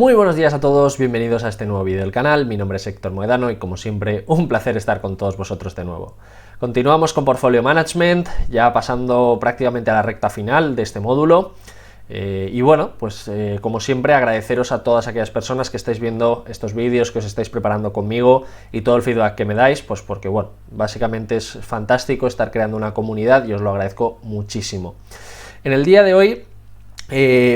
Muy buenos días a todos, bienvenidos a este nuevo vídeo del canal. Mi nombre es Héctor Moedano y como siempre un placer estar con todos vosotros de nuevo. Continuamos con Portfolio Management, ya pasando prácticamente a la recta final de este módulo. Y bueno, pues como siempre agradeceros a todas aquellas personas que estáis viendo estos vídeos, que os estáis preparando conmigo y todo el feedback que me dais, pues porque bueno, básicamente es fantástico estar creando una comunidad y os lo agradezco muchísimo. En el día de hoy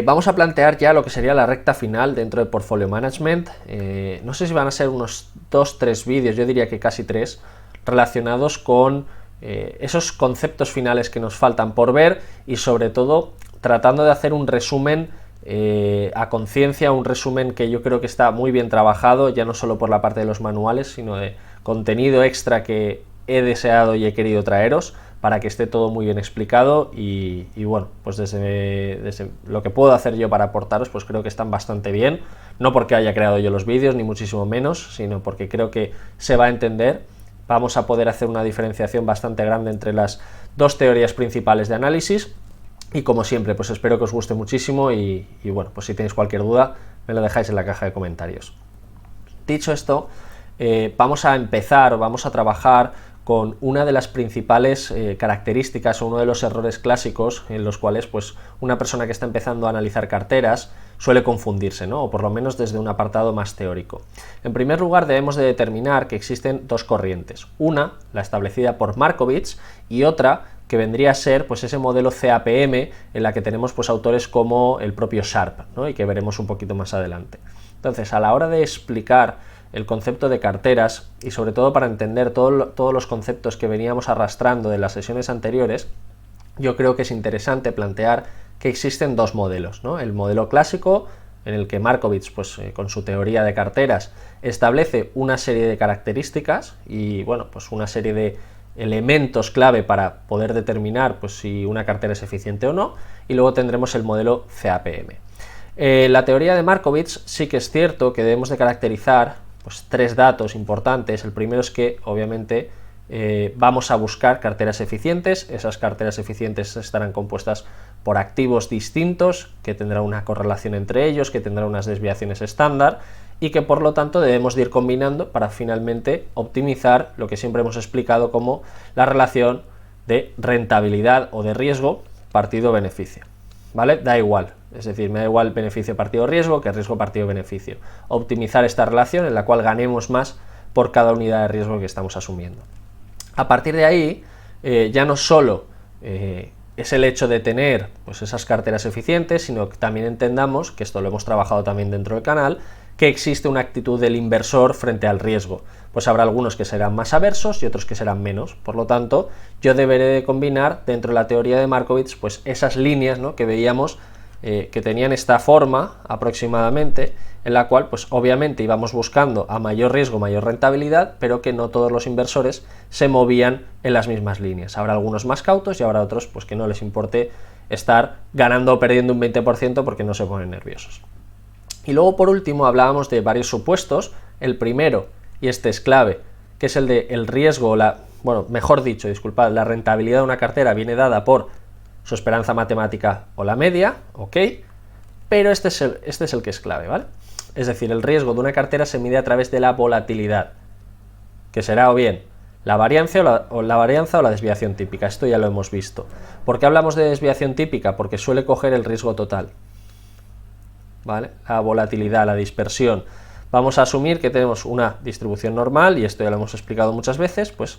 vamos a plantear ya lo que sería la recta final dentro de Portfolio Management. No sé si van a ser unos 2-3 vídeos, yo diría que casi 3, relacionados con esos conceptos finales que nos faltan por ver y sobre todo tratando de hacer un resumen a conciencia, un resumen que yo creo que está muy bien trabajado, ya no solo por la parte de los manuales, sino de contenido extra que he deseado y he querido traeros para que esté todo muy bien explicado y bueno, pues desde lo que puedo hacer yo para aportaros, pues creo que están bastante bien, no porque haya creado yo los vídeos, ni muchísimo menos, sino porque creo que se va a entender. Vamos a poder hacer una diferenciación bastante grande entre las dos teorías principales de análisis y como siempre, pues espero que os guste muchísimo y bueno, pues si tenéis cualquier duda, me lo dejáis en la caja de comentarios. Dicho esto, vamos a empezar, vamos a trabajar con una de las principales características o uno de los errores clásicos en los cuales pues una persona que está empezando a analizar carteras suele confundirse, ¿no? O por lo menos desde un apartado más teórico. En primer lugar, debemos de determinar que existen dos corrientes. Una, la establecida por Markowitz, y otra, que vendría a ser pues ese modelo CAPM en la que tenemos pues autores como el propio Sharpe, ¿no? Y que veremos un poquito más adelante. Entonces, a la hora de explicar el concepto de carteras y sobre todo para entender todos los conceptos que veníamos arrastrando de las sesiones anteriores, yo creo que es interesante plantear que existen dos modelos, ¿no? El modelo clásico, en el que Markowitz, pues, con su teoría de carteras, establece una serie de características y bueno, pues una serie de elementos clave para poder determinar pues, si una cartera es eficiente o no, y luego tendremos el modelo CAPM. La teoría de Markowitz sí que es cierto que debemos de caracterizar pues, tres datos importantes. El primero es que obviamente vamos a buscar carteras eficientes. Esas carteras eficientes estarán compuestas por activos distintos que tendrán una correlación entre ellos, que tendrán unas desviaciones estándar y que por lo tanto debemos de ir combinando para finalmente optimizar lo que siempre hemos explicado como la relación de rentabilidad o de riesgo partido-beneficio, ¿vale? Da igual, es decir, me da igual beneficio partido-riesgo que riesgo partido-beneficio. Optimizar esta relación en la cual ganemos más por cada unidad de riesgo que estamos asumiendo. A partir de ahí, ya no solo es el hecho de tener pues, esas carteras eficientes, sino que también entendamos, que esto lo hemos trabajado también dentro del canal, que existe una actitud del inversor frente al riesgo. Pues habrá algunos que serán más aversos y otros que serán menos. Por lo tanto, yo deberé de combinar dentro de la teoría de Markowitz pues esas líneas, ¿no?, que veíamos que tenían esta forma aproximadamente, en la cual pues obviamente íbamos buscando a mayor riesgo, mayor rentabilidad, pero que no todos los inversores se movían en las mismas líneas. Habrá algunos más cautos y habrá otros pues que no les importe estar ganando o perdiendo un 20% porque no se ponen nerviosos. Y luego por último hablábamos de varios supuestos. El primero, y este es clave, que es el de el riesgo, mejor dicho, disculpad, la rentabilidad de una cartera viene dada por su esperanza matemática o la media, ok, pero este es el que es clave, ¿vale? Es decir, el riesgo de una cartera se mide a través de la volatilidad, que será o bien la varianza o la desviación típica. Esto ya lo hemos visto. ¿Por qué hablamos de desviación típica? Porque suele coger el riesgo total, ¿vale? La volatilidad, la dispersión. Vamos a asumir que tenemos una distribución normal, y esto ya lo hemos explicado muchas veces, pues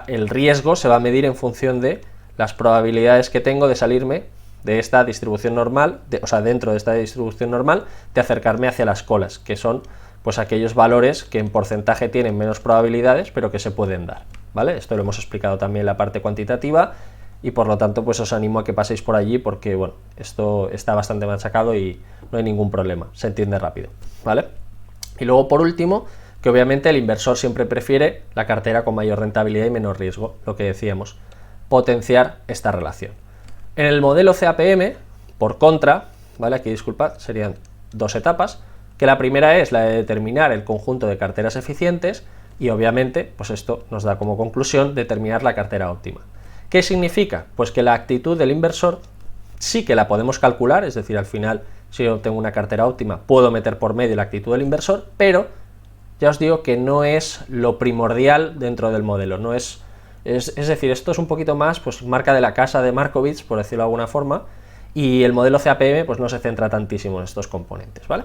el riesgo se va a medir en función de las probabilidades que tengo de salirme de esta distribución normal, dentro de esta distribución normal, de acercarme hacia las colas, que son pues aquellos valores que en porcentaje tienen menos probabilidades, pero que se pueden dar, ¿vale? Esto lo hemos explicado también en la parte cuantitativa, y por lo tanto pues os animo a que paséis por allí porque bueno, esto está bastante machacado y no hay ningún problema, se entiende rápido, ¿vale? Y luego por último, que obviamente el inversor siempre prefiere la cartera con mayor rentabilidad y menor riesgo, lo que decíamos, potenciar esta relación. En el modelo CAPM, por contra, ¿vale? Aquí disculpad, serían dos etapas, que la primera es la de determinar el conjunto de carteras eficientes y obviamente pues esto nos da como conclusión determinar la cartera óptima. ¿Qué significa? Pues que la actitud del inversor sí que la podemos calcular, es decir, al final si yo tengo una cartera óptima, puedo meter por medio la actitud del inversor, pero ya os digo que no es lo primordial dentro del modelo, no es decir, esto es un poquito más pues marca de la casa de Markowitz, por decirlo de alguna forma, y el modelo CAPM pues no se centra tantísimo en estos componentes, ¿vale?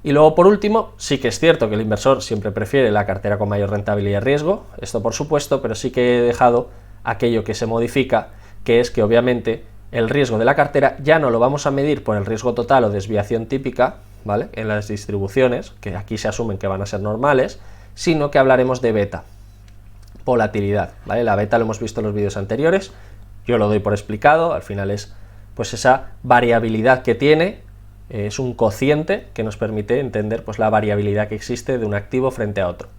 Y luego, por último, sí que es cierto que el inversor siempre prefiere la cartera con mayor rentabilidad y riesgo, esto por supuesto, pero sí que he dejado aquello que se modifica, que es que obviamente el riesgo de la cartera ya no lo vamos a medir por el riesgo total o desviación típica, ¿vale?, en las distribuciones, que aquí se asumen que van a ser normales, sino que hablaremos de beta, volatilidad, ¿vale? La beta lo hemos visto en los vídeos anteriores, yo lo doy por explicado, al final es pues esa variabilidad que tiene, es un cociente que nos permite entender pues la variabilidad que existe de un activo frente a otro,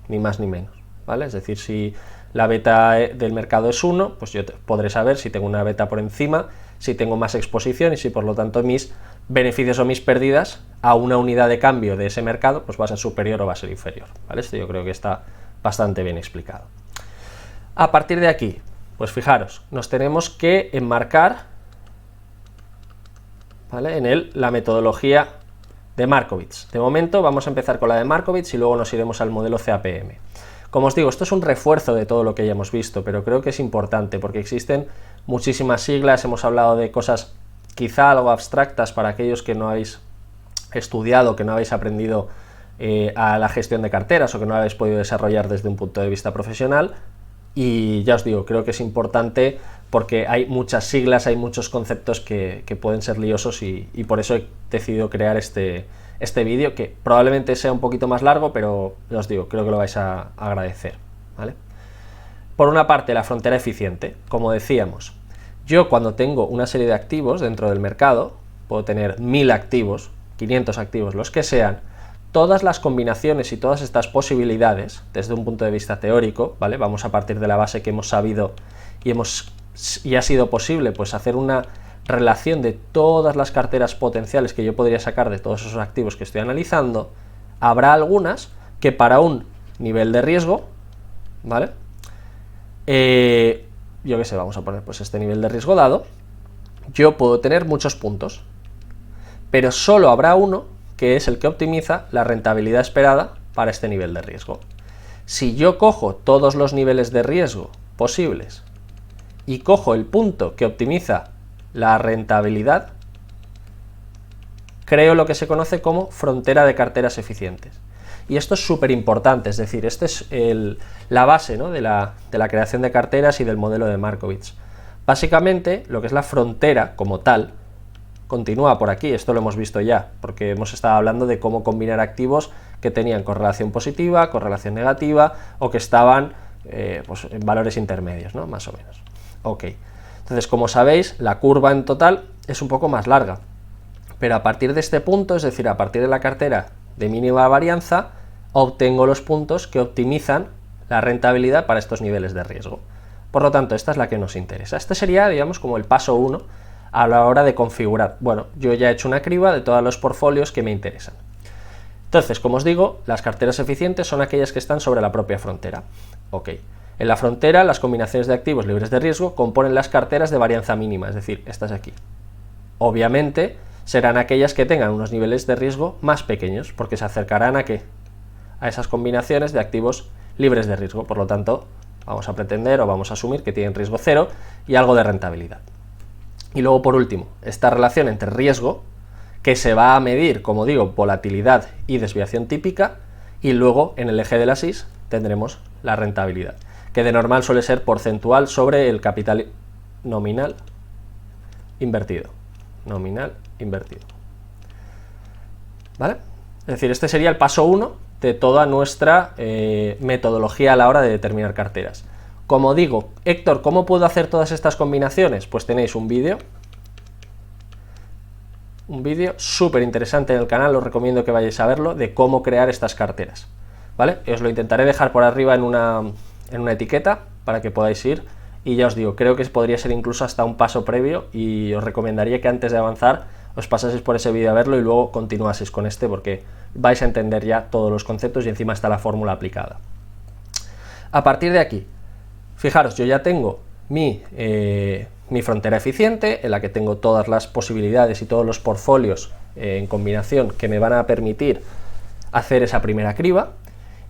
ni más ni menos, ¿vale? Es decir, si la beta del mercado es 1, pues yo podré saber si tengo una beta por encima, si tengo más exposición y si por lo tanto mis beneficios o mis pérdidas a una unidad de cambio de ese mercado pues va a ser superior o va a ser inferior, ¿vale? Esto yo creo que está bastante bien explicado. A partir de aquí, pues fijaros, nos tenemos que enmarcar, ¿vale?, en la metodología de Markowitz. De momento vamos a empezar con la de Markowitz y luego nos iremos al modelo CAPM. Como os digo, esto es un refuerzo de todo lo que ya hemos visto, pero creo que es importante porque existen muchísimas siglas, hemos hablado de cosas quizá algo abstractas para aquellos que no habéis estudiado, que no habéis aprendido a la gestión de carteras o que no habéis podido desarrollar desde un punto de vista profesional, y ya os digo, creo que es importante porque hay muchas siglas, hay muchos conceptos que pueden ser liosos y por eso he decidido crear este vídeo, que probablemente sea un poquito más largo, pero ya os digo, creo que lo vais a agradecer, ¿vale? Por una parte, la frontera eficiente. Como decíamos, yo cuando tengo una serie de activos dentro del mercado, puedo tener 1000 activos, 500 activos, los que sean, todas las combinaciones y todas estas posibilidades, desde un punto de vista teórico, ¿vale?, vamos a partir de la base que hemos sabido y ha sido posible pues hacer una relación de todas las carteras potenciales que yo podría sacar de todos esos activos que estoy analizando. Habrá algunas que para un nivel de riesgo, ¿vale?, yo qué sé, vamos a poner pues este nivel de riesgo dado, yo puedo tener muchos puntos, pero solo habrá uno que es el que optimiza la rentabilidad esperada para este nivel de riesgo. Si yo cojo todos los niveles de riesgo posibles y cojo el punto que optimiza la rentabilidad, creo lo que se conoce como frontera de carteras eficientes. Y esto es súper importante, es decir, esta es la base, ¿no?, de la creación de carteras y del modelo de Markowitz. Básicamente, lo que es la frontera como tal, continúa por aquí, esto lo hemos visto ya, porque hemos estado hablando de cómo combinar activos que tenían correlación positiva, correlación negativa, o que estaban pues en valores intermedios, ¿no?, más o menos. Ok, entonces como sabéis, la curva en total es un poco más larga, pero a partir de este punto, es decir, a partir de la cartera de mínima varianza, obtengo los puntos que optimizan la rentabilidad para estos niveles de riesgo. Por lo tanto, esta es la que nos interesa. Este sería, digamos, como el paso 1 a la hora de configurar. Bueno, yo ya he hecho una criba de todos los portfolios que me interesan. Entonces, como os digo, las carteras eficientes son aquellas que están sobre la propia frontera. Ok. En la frontera, las combinaciones de activos libres de riesgo componen las carteras de varianza mínima, es decir, estas de aquí. Obviamente, serán aquellas que tengan unos niveles de riesgo más pequeños, porque se acercarán ¿a qué? A esas combinaciones de activos libres de riesgo. Por lo tanto, vamos a pretender o vamos a asumir que tienen riesgo cero y algo de rentabilidad. Y luego, por último, esta relación entre riesgo, que se va a medir, como digo, volatilidad y desviación típica, y luego en el eje de las Is tendremos la rentabilidad, que de normal suele ser porcentual sobre el capital nominal invertido. Nominal invertido. ¿Vale? Es decir, este sería el paso 1 de toda nuestra metodología a la hora de determinar carteras. Como digo, Héctor, ¿cómo puedo hacer todas estas combinaciones? Pues tenéis un vídeo súper interesante en el canal, os recomiendo que vayáis a verlo, de cómo crear estas carteras, ¿vale? Os lo intentaré dejar por arriba en una etiqueta para que podáis ir, y ya os digo, creo que podría ser incluso hasta un paso previo, y os recomendaría que antes de avanzar os pasaseis por ese vídeo a verlo y luego continuaseis con este, porque vais a entender ya todos los conceptos y encima está la fórmula aplicada. A partir de aquí, fijaros, yo ya tengo mi frontera eficiente, en la que tengo todas las posibilidades y todos los portfolios en combinación que me van a permitir hacer esa primera criba,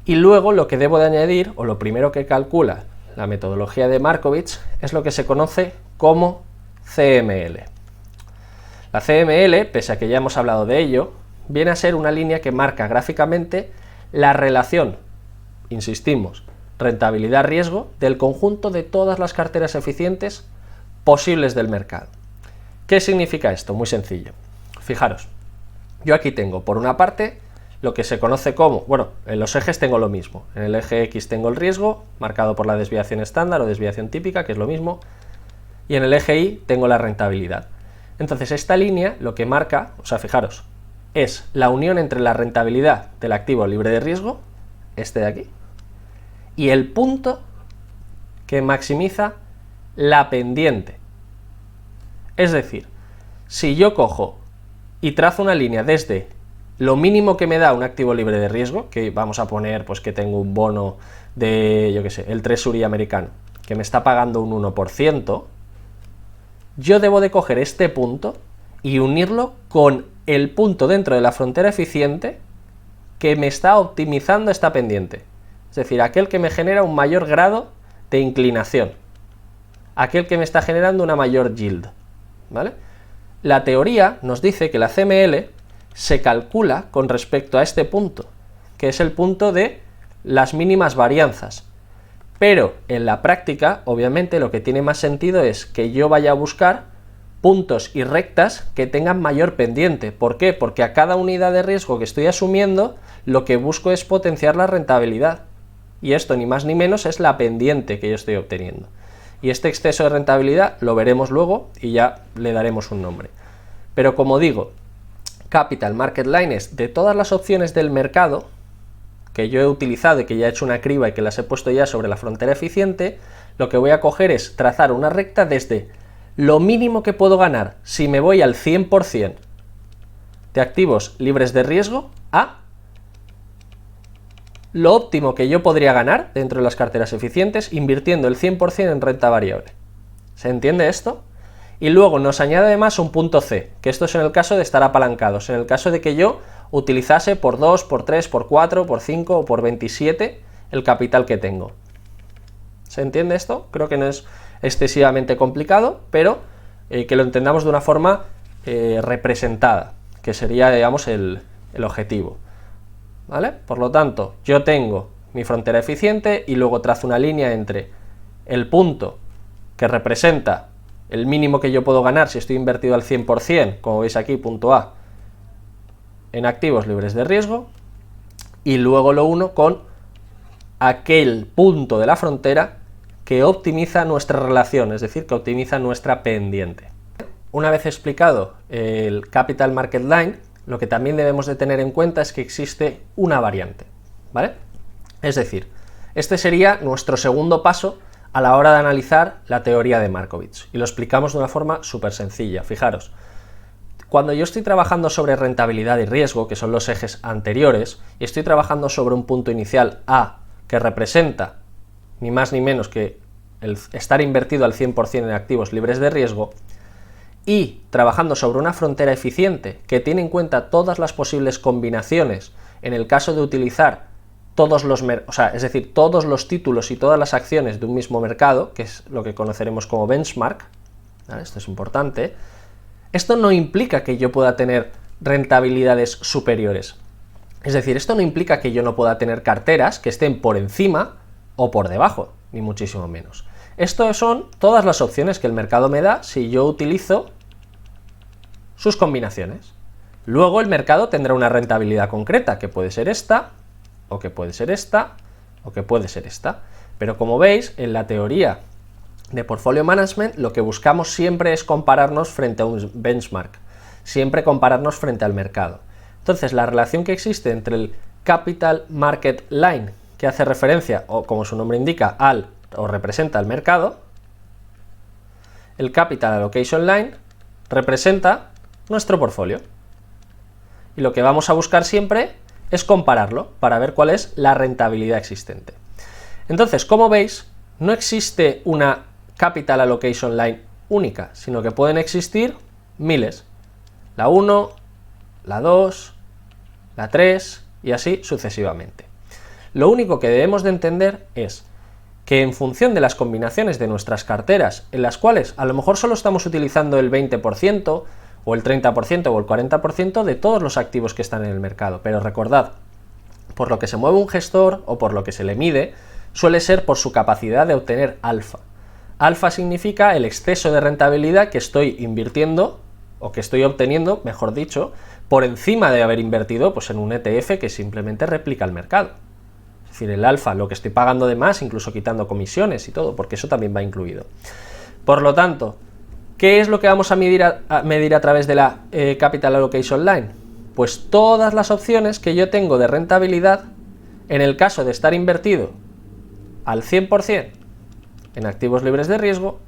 y luego lo que debo de añadir, o lo primero que calcula la metodología de Markovits, es lo que se conoce como CML. La CML, pese a que ya hemos hablado de ello, viene a ser una línea que marca gráficamente la relación, insistimos, rentabilidad-riesgo del conjunto de todas las carteras eficientes posibles del mercado. ¿Qué significa esto? Muy sencillo. Fijaros, yo aquí tengo por una parte lo que se conoce como, bueno, en los ejes tengo lo mismo. En el eje X tengo el riesgo, marcado por la desviación estándar o desviación típica, que es lo mismo, y en el eje Y tengo la rentabilidad. Entonces esta línea lo que marca, o sea, fijaros, es la unión entre la rentabilidad del activo libre de riesgo, este de aquí, y el punto que maximiza la pendiente. Es decir, si yo cojo y trazo una línea desde lo mínimo que me da un activo libre de riesgo, que vamos a poner pues que tengo un bono de, yo qué sé, el Treasury americano, que me está pagando un 1%, yo debo de coger este punto y unirlo con el punto dentro de la frontera eficiente que me está optimizando esta pendiente. Es decir, aquel que me genera un mayor grado de inclinación, aquel que me está generando una mayor yield, ¿vale? La teoría nos dice que la CML se calcula con respecto a este punto, que es el punto de las mínimas varianzas. Pero en la práctica, obviamente, lo que tiene más sentido es que yo vaya a buscar puntos y rectas que tengan mayor pendiente. ¿Por qué? Porque a cada unidad de riesgo que estoy asumiendo, lo que busco es potenciar la rentabilidad. Y esto ni más ni menos es la pendiente que yo estoy obteniendo. Y este exceso de rentabilidad lo veremos luego y ya le daremos un nombre. Pero como digo, Capital Market Line es de todas las opciones del mercado que yo he utilizado y que ya he hecho una criba y que las he puesto ya sobre la frontera eficiente, lo que voy a coger es trazar una recta desde lo mínimo que puedo ganar si me voy al 100% de activos libres de riesgo a lo óptimo que yo podría ganar dentro de las carteras eficientes invirtiendo el 100% en renta variable. ¿Se entiende esto? Y luego nos añade además un punto C, que esto es en el caso de estar apalancados, en el caso de que yo utilizase por 2, por 3, por 4, por 5 o por 27 el capital que tengo. ¿Se entiende esto? Creo que no es excesivamente complicado, pero que lo entendamos de una forma representada, que sería, digamos, el objetivo. ¿Vale? Por lo tanto, yo tengo mi frontera eficiente y luego trazo una línea entre el punto que representa el mínimo que yo puedo ganar si estoy invertido al 100%, como veis aquí, punto A, en activos libres de riesgo, y luego lo uno con aquel punto de la frontera que optimiza nuestra relación, es decir, que optimiza nuestra pendiente. Una vez explicado el Capital Market Line, lo que también debemos de tener en cuenta es que existe una variante, ¿vale? Es decir, este sería nuestro segundo paso a la hora de analizar la teoría de Markovits, y lo explicamos de una forma súper sencilla. Fijaros, cuando yo estoy trabajando sobre rentabilidad y riesgo, que son los ejes anteriores, y estoy trabajando sobre un punto inicial A, que representa ni más ni menos que el estar invertido al 100% en activos libres de riesgo, y trabajando sobre una frontera eficiente que tiene en cuenta todas las posibles combinaciones en el caso de utilizar todos los, es decir, todos los títulos y todas las acciones de un mismo mercado, que es lo que conoceremos como benchmark, ¿vale? Esto es importante. Esto no implica que yo pueda tener rentabilidades superiores. Es decir, esto no implica que yo no pueda tener carteras que estén por encima o por debajo, ni muchísimo menos. Esto son todas las opciones que el mercado me da si yo utilizo sus combinaciones. Luego el mercado tendrá una rentabilidad concreta, que puede ser esta, o que puede ser esta, o que puede ser esta. Pero como veis, en la teoría de Portfolio Management, lo que buscamos siempre es compararnos frente a un benchmark, siempre compararnos frente al mercado. Entonces, la relación que existe entre el Capital Market Line, que hace referencia, o como su nombre indica, al o representa al mercado, el Capital Allocation Line representa nuestro portfolio. Y lo que vamos a buscar siempre es compararlo para ver cuál es la rentabilidad existente. Entonces, como veis, no existe una Capital Allocation Line única, sino que pueden existir miles. La 1, la 2, la 3 y así sucesivamente. Lo único que debemos de entender es que en función de las combinaciones de nuestras carteras, en las cuales a lo mejor solo estamos utilizando el 20% o el 30% o el 40% de todos los activos que están en el mercado, pero recordad, por lo que se mueve un gestor o por lo que se le mide, suele ser por su capacidad de obtener alfa. Alfa significa el exceso de rentabilidad que estoy invirtiendo, o que estoy obteniendo, mejor dicho, por encima de haber invertido pues, en un ETF que simplemente replica el mercado. Es decir, el alfa, lo que estoy pagando de más, incluso quitando comisiones y todo, porque eso también va incluido. Por lo tanto, ¿qué es lo que vamos a medir a través de la Capital Allocation Line? Pues todas las opciones que yo tengo de rentabilidad en el caso de estar invertido al 100% en activos libres de riesgo,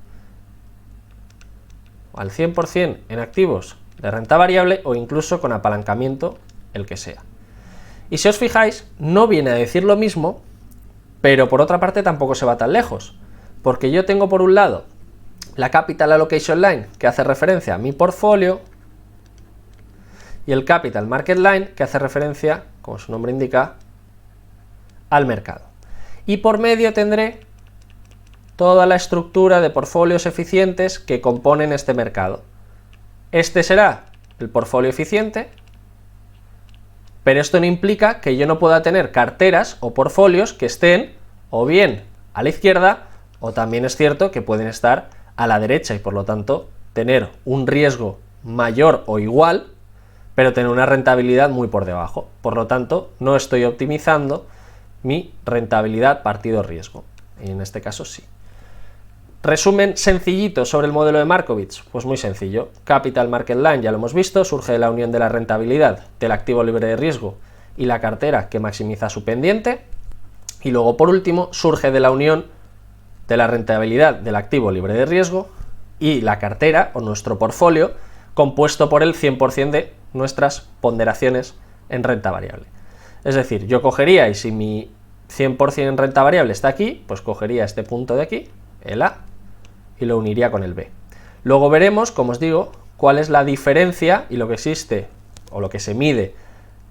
al 100% en activos de renta variable o incluso con apalancamiento, el que sea. Y si os fijáis, no viene a decir lo mismo, pero por otra parte tampoco se va tan lejos, porque yo tengo por un lado la Capital Allocation Line, que hace referencia a mi portfolio, y el Capital Market Line, que hace referencia, como su nombre indica, al mercado. Y por medio tendré toda la estructura de portfolios eficientes que componen este mercado. Este será el portfolio eficiente, pero esto no implica que yo no pueda tener carteras o portfolios que estén o bien a la izquierda, o también es cierto que pueden estar a la derecha y por lo tanto tener un riesgo mayor o igual, pero tener una rentabilidad muy por debajo. Por lo tanto, no estoy optimizando mi rentabilidad partido riesgo. Y en este caso sí. Resumen sencillito sobre el modelo de Markowitz, pues muy sencillo. Capital Market Line, ya lo hemos visto, surge de la unión de la rentabilidad del activo libre de riesgo y la cartera que maximiza su pendiente. Y luego, por último, surge de la unión de la rentabilidad del activo libre de riesgo y la cartera o nuestro portfolio compuesto por el 100% de nuestras ponderaciones en renta variable. Es decir, yo cogería, y si mi 100% en renta variable está aquí, pues cogería este punto de aquí, el A, y lo uniría con el B. Luego veremos, como os digo, cuál es la diferencia y lo que existe o lo que se mide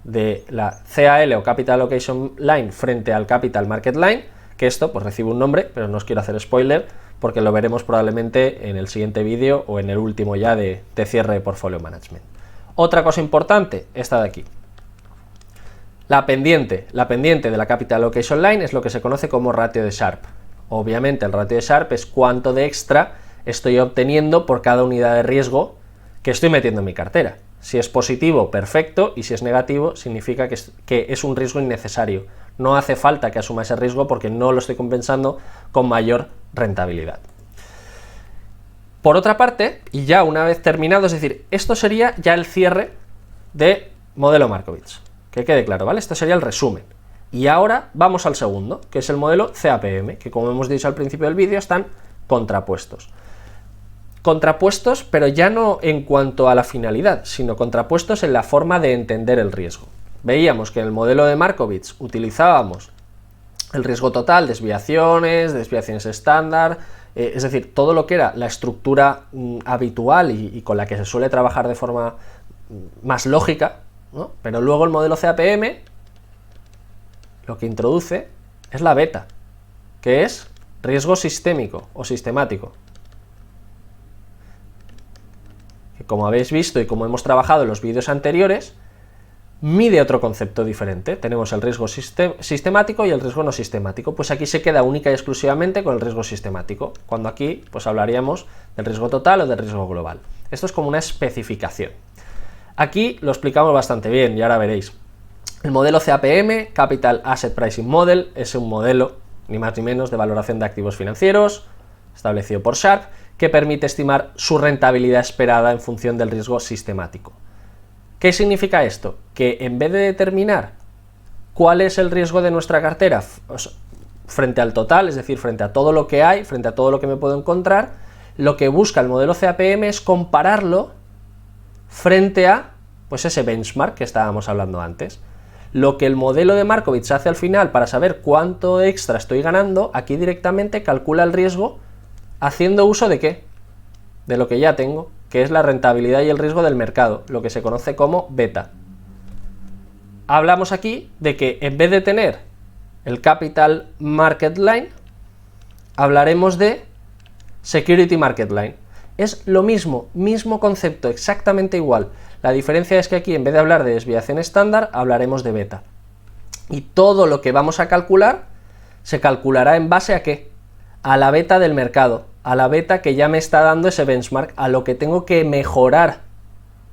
de la CAL o Capital Allocation Line frente al Capital Market Line, que esto pues recibe un nombre, pero no os quiero hacer spoiler porque lo veremos probablemente en el siguiente vídeo o en el último ya de cierre de Portfolio Management. Otra cosa importante, esta de aquí. La pendiente de la Capital Allocation Line es lo que se conoce como ratio de Sharpe. Obviamente el ratio de Sharpe es cuánto de extra estoy obteniendo por cada unidad de riesgo que estoy metiendo en mi cartera. Si es positivo, perfecto, y si es negativo, significa que es un riesgo innecesario. No hace falta que asuma ese riesgo porque no lo estoy compensando con mayor rentabilidad. Por otra parte, y ya una vez terminado, es decir, esto sería ya el cierre de modelo Markowitz. Que quede claro, ¿vale? Esto sería el resumen. Y ahora vamos al segundo, que es el modelo CAPM, que como hemos dicho al principio del vídeo, están contrapuestos. Contrapuestos, pero ya no en cuanto a la finalidad, sino contrapuestos en la forma de entender el riesgo. Veíamos que en el modelo de Markowitz utilizábamos el riesgo total, desviaciones estándar, es decir, todo lo que era la estructura habitual y con la que se suele trabajar de forma más lógica, ¿no? Pero luego el modelo CAPM lo que introduce es la beta, que es riesgo sistémico o sistemático. Que como habéis visto y como hemos trabajado en los vídeos anteriores, mide otro concepto diferente. Tenemos el riesgo sistemático y el riesgo no sistemático. Pues aquí se queda única y exclusivamente con el riesgo sistemático, cuando aquí pues hablaríamos del riesgo total o del riesgo global. Esto es como una especificación. Aquí lo explicamos bastante bien y ahora veréis. El modelo CAPM, Capital Asset Pricing Model, es un modelo, ni más ni menos, de valoración de activos financieros, establecido por Sharpe, que permite estimar su rentabilidad esperada en función del riesgo sistemático. ¿Qué significa esto? Que en vez de determinar cuál es el riesgo de nuestra cartera frente al total, es decir, frente a todo lo que hay, frente a todo lo que me puedo encontrar, lo que busca el modelo CAPM es compararlo frente a pues ese benchmark que estábamos hablando antes. Lo que el modelo de Markowitz hace al final para saber cuánto extra estoy ganando, aquí directamente calcula el riesgo haciendo uso de ¿qué? De lo que ya tengo. que es la rentabilidad y el riesgo del mercado, lo que se conoce como beta. Hablamos aquí de que en vez de tener el Capital Market Line, hablaremos de Security Market Line. Es lo mismo concepto, exactamente igual. La diferencia es que aquí, en vez de hablar de desviación estándar, hablaremos de beta. Y todo lo que vamos a calcular, se calculará en base a ¿qué? A la beta del mercado, a la beta que ya me está dando ese benchmark, a lo que tengo que mejorar.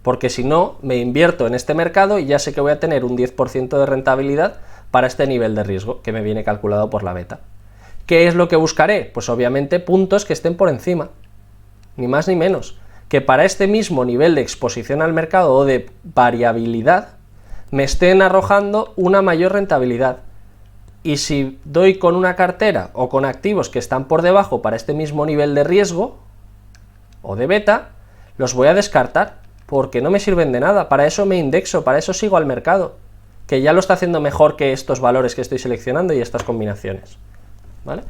Porque si no, me invierto en este mercado y ya sé que voy a tener un 10% de rentabilidad para este nivel de riesgo, que me viene calculado por la beta. ¿Qué es lo que buscaré? Pues obviamente puntos que estén por encima, ni más ni menos. Que para este mismo nivel de exposición al mercado o de variabilidad, me estén arrojando una mayor rentabilidad. Y si doy con una cartera o con activos que están por debajo para este mismo nivel de riesgo o de beta, los voy a descartar, porque no me sirven de nada. Para eso me indexo, para eso sigo al mercado, que ya lo está haciendo mejor que estos valores que estoy seleccionando y estas combinaciones, ¿vale?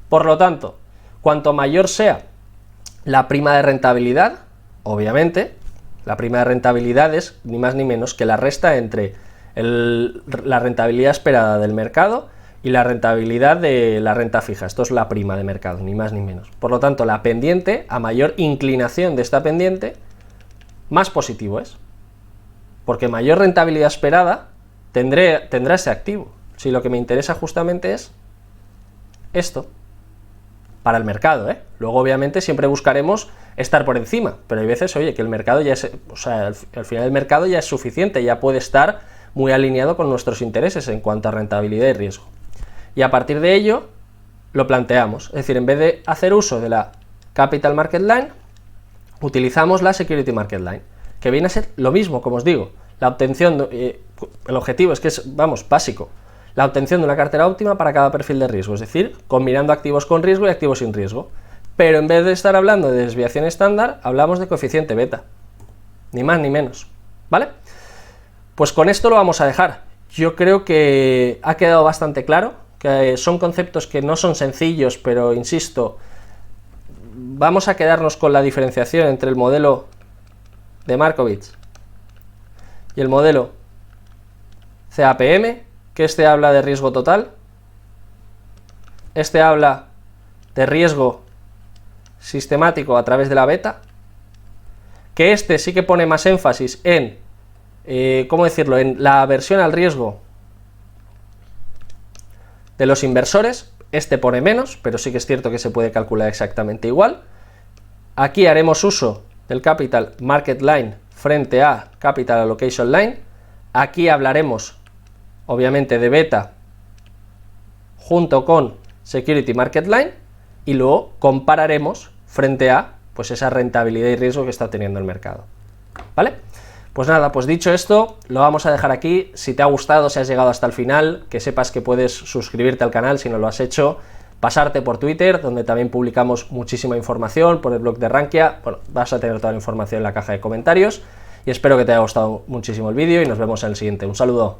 Por lo tanto, cuanto mayor sea la prima de rentabilidad, obviamente, la prima de rentabilidad es ni más ni menos que la resta entre la rentabilidad esperada del mercado y la rentabilidad de la renta fija. Esto es la prima de mercado, ni más ni menos. Por lo tanto, la pendiente, a mayor inclinación de esta pendiente, más positivo es, porque mayor rentabilidad esperada tendrá ese activo. Si lo que me interesa justamente es esto, para el mercado, ¿eh? Luego obviamente siempre buscaremos estar por encima, pero hay veces, oye, que el mercado ya es, o sea, al final el mercado ya es suficiente, ya puede estar muy alineado con nuestros intereses en cuanto a rentabilidad y riesgo. Y a partir de ello lo planteamos, es decir, en vez de hacer uso de la Capital Market Line, utilizamos la Security Market Line, que viene a ser lo mismo, como os digo, la obtención, el objetivo es que es, vamos, básico, la obtención de una cartera óptima para cada perfil de riesgo, es decir, combinando activos con riesgo y activos sin riesgo. Pero en vez de estar hablando de desviación estándar, hablamos de coeficiente beta, ni más ni menos, ¿vale? Pues con esto lo vamos a dejar. Yo creo que ha quedado bastante claro, que son conceptos que no son sencillos, pero insisto, vamos a quedarnos con la diferenciación entre el modelo de Markowitz y el modelo CAPM, que este habla de riesgo total, este habla de riesgo sistemático a través de la beta, que este sí que pone más énfasis en, ¿cómo decirlo?, en la aversión al riesgo de los inversores. Este pone menos, pero sí que es cierto que se puede calcular exactamente igual. Aquí haremos uso del Capital Market Line frente a Capital Allocation Line. Aquí hablaremos, obviamente, de beta junto con Security Market Line y luego compararemos frente a, pues, esa rentabilidad y riesgo que está teniendo el mercado, ¿vale? Pues nada, pues dicho esto, lo vamos a dejar aquí. Si te ha gustado, si has llegado hasta el final, que sepas que puedes suscribirte al canal si no lo has hecho, pasarte por Twitter, donde también publicamos muchísima información, por el blog de Rankia. Bueno, vas a tener toda la información en la caja de comentarios, y espero que te haya gustado muchísimo el vídeo y nos vemos en el siguiente. Un saludo.